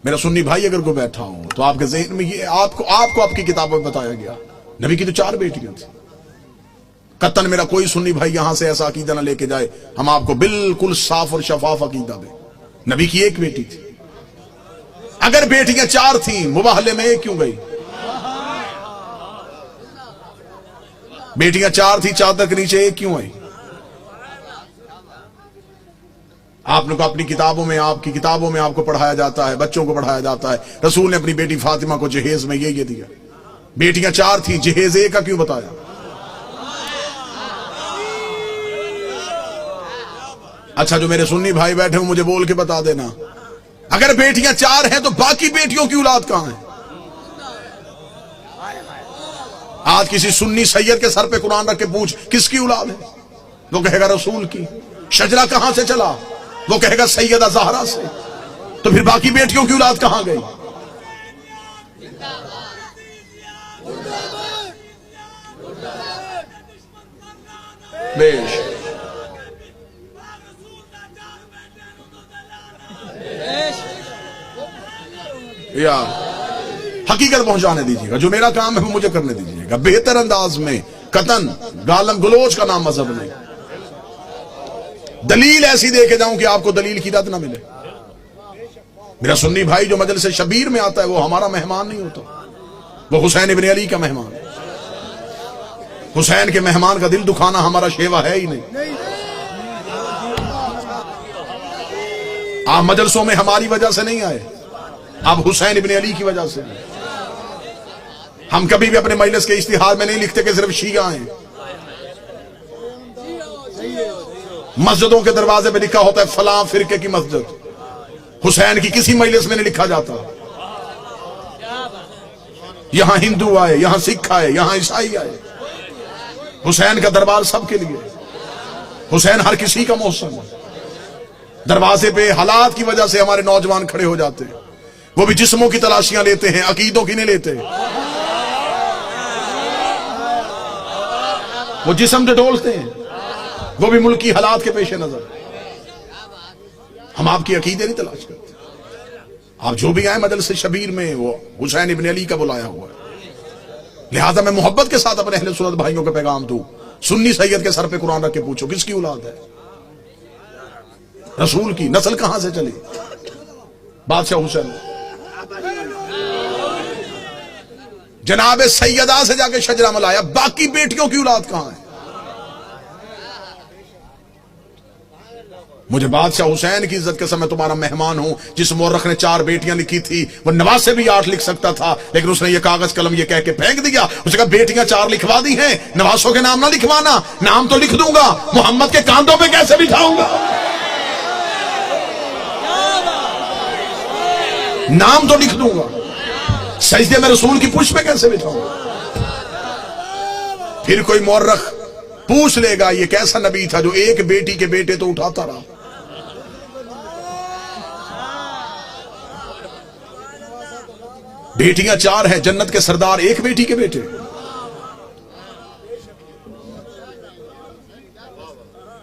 میرا سنی بھائی اگر کوئی بیٹھا ہو تو آپ کے ذہن میں یہ آپ کو آپ کی کتابوں میں بتایا گیا نبی کی تو 4 بیٹیاں تھیں. قطن میرا کوئی سنی بھائی یہاں سے ایسا عقیدہ نہ لے کے جائے, ہم آپ کو بالکل صاف اور شفاف عقیدہ دیں. نبی کی 1 بیٹی تھی. اگر بیٹیاں 4 تھیں مباہلے میں 1 کیوں گئی؟ بیٹیاں 4 تھیں, چادر کے نیچے 1 کیوں آئی؟ آپ نے کو اپنی کتابوں میں, آپ کی کتابوں میں آپ کو پڑھایا جاتا ہے, بچوں کو پڑھایا جاتا ہے, رسول نے اپنی بیٹی فاطمہ کو جہیز میں یہ دیا. بیٹیاں 4 تھیں, جہیز 1 کا کیوں بتایا؟ اچھا جو میرے سنی بھائی بیٹھے ہوں مجھے بول کے بتا دینا, اگر بیٹیاں 4 ہیں تو باقی بیٹیوں کی اولاد کہاں ہے؟ آج کسی سنی سید کے سر پہ قرآن رکھ کے پوچھ کس کی اولاد ہے, وہ کہے گا رسول کی. شجرہ کہاں سے چلا, وہ کہے گا سیدہ زہرا سے. تو پھر باقی بیٹیوں کی اولاد کہاں گئی؟ بیش یا حقیقت پہنچانے دیجیے گا, جو میرا کام ہے وہ مجھے کرنے دیجیے گا بہتر انداز میں. قطن گالم گلوچ کا نام مذہب نہیں. دلیل ایسی دے کے جاؤں کہ آپ کو دلیل کی رد نہ ملے. میرا سنی بھائی جو مجلس شبیر میں آتا ہے وہ ہمارا مہمان نہیں ہوتا, وہ حسین ابن علی کا مہمان. حسین کے مہمان کا دل دکھانا ہمارا شیوا ہے ہی نہیں. آپ مجلسوں میں ہماری وجہ سے نہیں آئے, آپ حسین ابن علی کی وجہ سے. ہم کبھی بھی اپنے مجلس کے اشتہار میں نہیں لکھتے کہ صرف شیعہ ہیں. مسجدوں کے دروازے پہ لکھا ہوتا ہے فلاں فرقے کی مسجد. حسین کی کسی مجلس میں نہیں لکھا جاتا یہاں ہندو آئے, یہاں سکھ آئے, یہاں عیسائی آئے. حسین کا دربار سب کے لیے, حسین ہر کسی کا محسن ہے. دروازے پہ حالات کی وجہ سے ہمارے نوجوان کھڑے ہو جاتے ہیں, وہ بھی جسموں کی تلاشیاں لیتے ہیں, عقیدوں کی نہیں لیتے. وہ جسم سے ڈولتے ہیں, وہ بھی ملکی حالات کے پیش نظر. ہم آپ کی عقیدے نہیں تلاش کرتے. آپ جو بھی آئے مجلس شبیر میں وہ حسین ابن علی کا بلایا ہوا ہے. لہذا میں محبت کے ساتھ اپنے اہل سنت بھائیوں کا پیغام دوں, سنی سید کے سر پہ قرآن رکھ کے پوچھو کس کی اولاد ہے؟ رسول کی. نسل کہاں سے چلی؟ بادشاہ حسین. جناب سیدہ سے جا کے شجرہ ملایا, باقی بیٹیوں کی اولاد کہاں ہے؟ مجھے بادشاہ حسین کی عزت کے سمے تمہارا مہمان ہوں. جس مورخ نے 4 بیٹیاں لکھی تھی وہ نواز سے بھی 8 لکھ سکتا تھا, لیکن اس نے یہ کاغذ قلم یہ کہہ کے پھینک دیا. اس نے کہا بیٹیاں 4 لکھوا دی ہیں, نواسوں کے نام نہ لکھوانا. نام تو لکھ دوں گا, محمد کے کاندھوں پہ کیسے بٹھاؤں گا؟ نام تو لکھ دوں گا, سجدے میں رسول کی پشت پہ کیسے بٹھاؤں گا؟ پھر کوئی مورخ پوچھ لے گا یہ کیسا نبی تھا جو 1 بیٹی کے بیٹے تو اٹھاتا رہا. بیٹیاں 4 ہیں, جنت کے سردار 1 بیٹی کے بیٹے.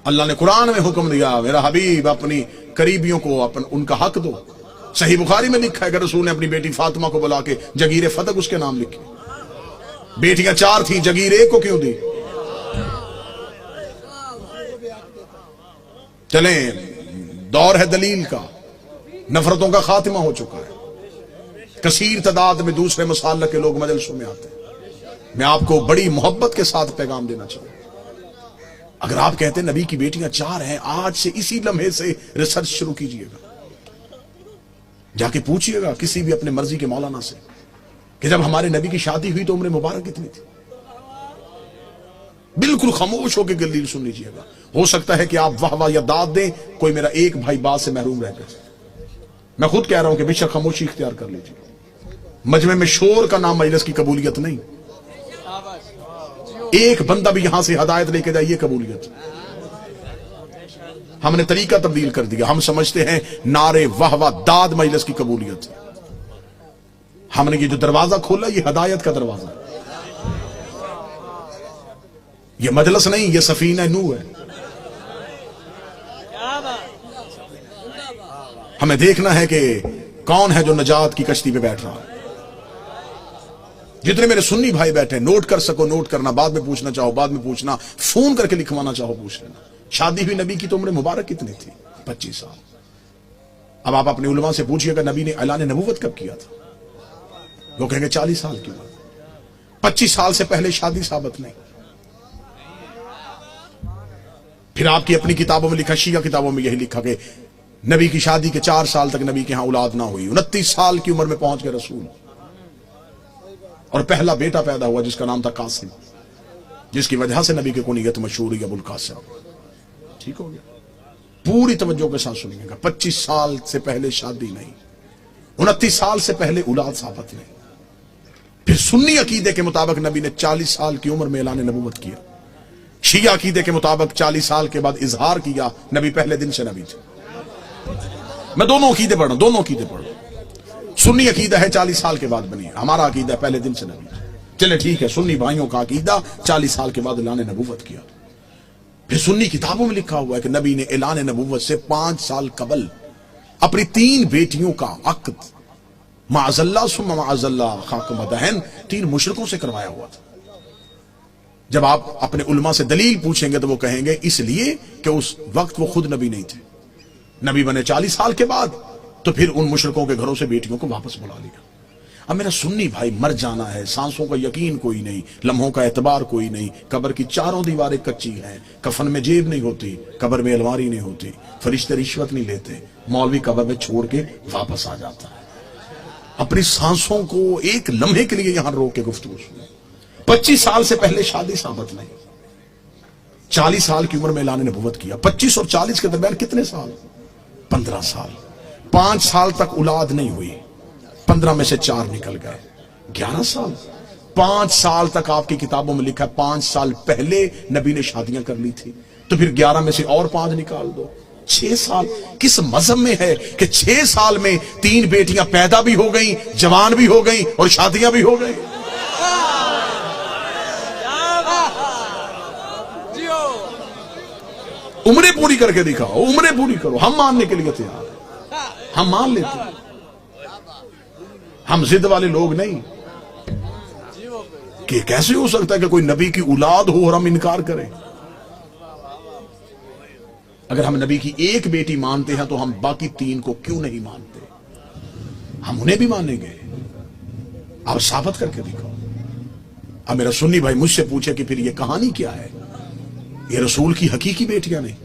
اللہ نے قرآن میں حکم دیا میرا حبیب اپنی قریبیوں کو ان کا حق دو. صحیح بخاری میں لکھا ہے کہ رسول نے اپنی بیٹی فاطمہ کو بلا کے جگیر فتق اس کے نام لکھی. بیٹیاں 4 تھیں, جگیر 1 کو کیوں دی؟ چلیں, دور ہے دلیل کا, نفرتوں کا خاتمہ ہو چکا ہے. کثیر تعداد میں دوسرے مسالک کے لوگ مجلسوں میں آتے ہیں. میں آپ کو بڑی محبت کے ساتھ پیغام دینا چاہوں. اگر آپ کہتے ہیں نبی کی بیٹیاں 4 ہیں, آج سے اسی لمحے سے ریسرچ شروع کیجئے گا. جا کے پوچھئے گا کسی بھی اپنے مرضی کے مولانا سے کہ جب ہمارے نبی کی شادی ہوئی تو عمر مبارک کتنی تھی. بالکل خاموش ہو کے دلیل سن لیجئے گا. ہو سکتا ہے کہ آپ واہ واہ یا داد دیں, کوئی میرا 1 بھائی بات سے محروم رہ گئے. میں خود کہہ رہا ہوں کہ بے شک خاموشی اختیار کر لیجئے. مجمع میں شور کا نام مجلس کی قبولیت نہیں. 1 بندہ بھی یہاں سے ہدایت لے کے جائے یہ قبولیت. ہم نے طریقہ تبدیل کر دیا. ہم سمجھتے ہیں نعرے واہ واہ داد مجلس کی قبولیت. ہم نے یہ جو دروازہ کھولا یہ ہدایت کا دروازہ ہے. یہ مجلس نہیں, یہ سفینہ نوح ہے. ہمیں دیکھنا ہے کہ کون ہے جو نجات کی کشتی پہ بیٹھ رہا ہے؟ جتنے میرے سنی بھائی بیٹھے، نوٹ کر سکو نوٹ کرنا، بعد میں پوچھنا چاہو بعد میں پوچھنا، فون کر کے لکھوانا چاہو پوچھ لینا۔ شادی ہوئی نبی کی تو عمر مبارک کتنی تھی؟ 25 سال۔ اب آپ اپنے علماء سے پوچھئے گا نبی نے اعلان نبوت کب کیا تھا؟ وہ کہیں گے 40 سال کی عمر۔ 25 سال سے پہلے شادی ثابت نہیں۔ پھر آپ کی اپنی کتابوں میں لکھا، شیعہ کتابوں میں یہی لکھا کہ نبی کی شادی کے 4 سال تک نبی کے ہاں اولاد نہ ہوئی، 29 سال کی عمر میں پہنچ گئے رسول، اور پہلا بیٹا پیدا ہوا جس کا نام تھا قاسم، جس کی وجہ سے نبی کی کنیت مشہور ہوئی ابو القاسم۔ ٹھیک ہو گیا؟ پوری توجہ کے ساتھ سنیے گا، 25 سال سے پہلے شادی نہیں، 29 سال سے پہلے اولاد ثابت نہیں۔ پھر سنی عقیدے کے مطابق نبی نے 40 سال کی عمر میں اعلان نبوت کیا، شیعہ عقیدے کے مطابق 40 سال کے بعد اظہار کیا، نبی پہلے دن سے نبی تھے۔ میں دونوں عقیدے پڑھ رہا ہوں، دونوں عقیدے پڑھ رہا ہوں۔ سنی عقیدہ ہے 40 سال کے بعد بنی ہے، ہمارا عقیدہ ہے پہلے دن سے نبی تھے۔ چلے ٹھیک ہے، سنی بھائیوں کا عقیدہ 40 سال کے بعد اعلان نبوت کیا۔ پھر سنی کتابوں میں لکھا ہوا ہے کہ نبی نے اعلان نبوت سے 5 سال قبل اپنی 3 بیٹیوں کا عقد معاذ اللہ ثم معاذ اللہ خاک مدہن 3 مشرکوں سے کروایا ہوا تھا۔ جب آپ اپنے علماء سے دلیل پوچھیں گے تو وہ کہیں گے اس لیے کہ اس وقت وہ خود نبی نہیں تھے، نبی بنے 40 سال کے بعد، تو پھر ان مشرکوں کے گھروں سے بیٹیوں کو واپس بلا لیا۔ اب میرا سنی بھائی، مر جانا ہے، سانسوں کا یقین کوئی نہیں، لمحوں کا اعتبار کوئی نہیں، قبر کی 4 دیواریں کچی ہیں، کفن میں جیب نہیں ہوتی، قبر میں الماری نہیں ہوتی، فرشتے رشوت نہیں لیتے، مولوی قبر میں چھوڑ کے واپس آ جاتا ہے۔ اپنی سانسوں کو ایک لمحے کے لیے یہاں روک کے گفتگو سنیں۔ 25 سال سے پہلے شادی ثابت نہیں، 40 سال کی عمر میں اعلان نبوت کیا۔ 25 اور 40 کے درمیان کتنے سال؟ 15 سال۔ 5 سال تک اولاد نہیں ہوئی، 15 میں سے 4 نکل گئے، 11 سال۔ 5 سال تک آپ کی کتابوں میں لکھا ہے 5 سال پہلے نبی نے شادیاں کر لی تھی، تو پھر 11 میں سے اور 5 نکال دو، 6 سال۔ کس مذہب میں ہے کہ 6 سال میں 3 بیٹیاں پیدا بھی ہو گئیں، جوان بھی ہو گئیں اور شادیاں بھی ہو گئیں؟ عمریں پوری کر کے دکھاؤ، عمریں پوری کرو، ہم ماننے کے لیے تیار ہیں، ہم مان لیتے ہیں، ہم ضد والے لوگ نہیں کہ کیسے ہو سکتا ہے کہ کوئی نبی کی اولاد ہو اور ہم انکار کریں۔ اگر ہم نبی کی ایک بیٹی مانتے ہیں تو ہم باقی 3 کو کیوں نہیں مانتے؟ ہم انہیں بھی مانیں گے، آپ ثابت کر کے دکھاؤ۔ اب میرا سنی بھائی مجھ سے پوچھے کہ پھر یہ کہانی کیا ہے؟ یہ رسول کی حقیقی بیٹیاں نہیں۔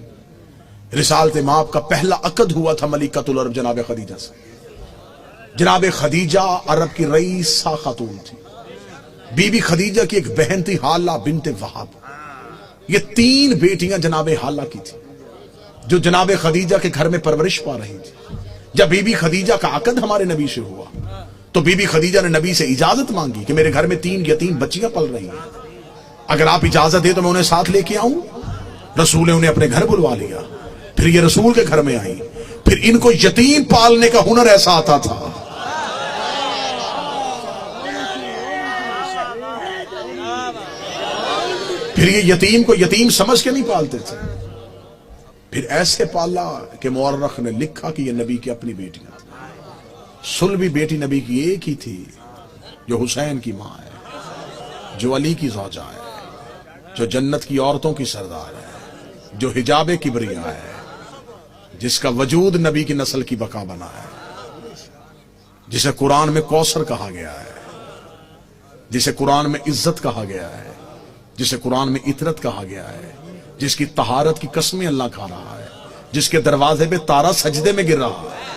رسالت مآب کا پہلا عقد ہوا تھا ملکۃ العرب جناب خدیجہ سے۔ جناب خدیجہ عرب کی رئیسہ خاتون تھی، بی بی خدیجہ کی ایک بہن تھی حالہ بنت وہب۔ یہ 3 بیٹیاں جناب حالہ کی تھی جو جناب خدیجہ کے گھر میں پرورش پا رہی تھی۔ جب بی بی خدیجہ کا عقد ہمارے نبی سے ہوا تو بی بی خدیجہ نے نبی سے اجازت مانگی کہ میرے گھر میں 3 یتیم بچیاں پل رہی ہیں، اگر آپ اجازت دیں تو میں انہیں ساتھ لے کے آؤں۔ رسول نے انہیں اپنے گھر بلوا لیا، پھر یہ رسول کے گھر میں آئی، پھر ان کو یتیم پالنے کا ہنر ایسا آتا تھا۔ پھر یہ یتیم کو یتیم سمجھ کے نہیں پالتے تھے، پھر ایسے پالا کہ مورخ نے لکھا کہ یہ نبی کی اپنی بیٹیاں تھیں۔ سلبی بیٹی نبی کی ایک ہی تھی جو حسین کی ماں ہے، جو علی کی زوجہ ہے، جو جنت کی عورتوں کی سردار ہے، جو حجاب کبریا ہے، جس کا وجود نبی کی نسل کی بقا بنا ہے، جسے قرآن میں کوثر کہا گیا ہے، جسے قرآن میں عزت کہا گیا ہے، جسے قرآن میں عطرت کہا گیا ہے، جس کی طہارت کی قسمیں اللہ کھا رہا ہے، جس کے دروازے پہ تارا سجدے میں گر رہا ہے۔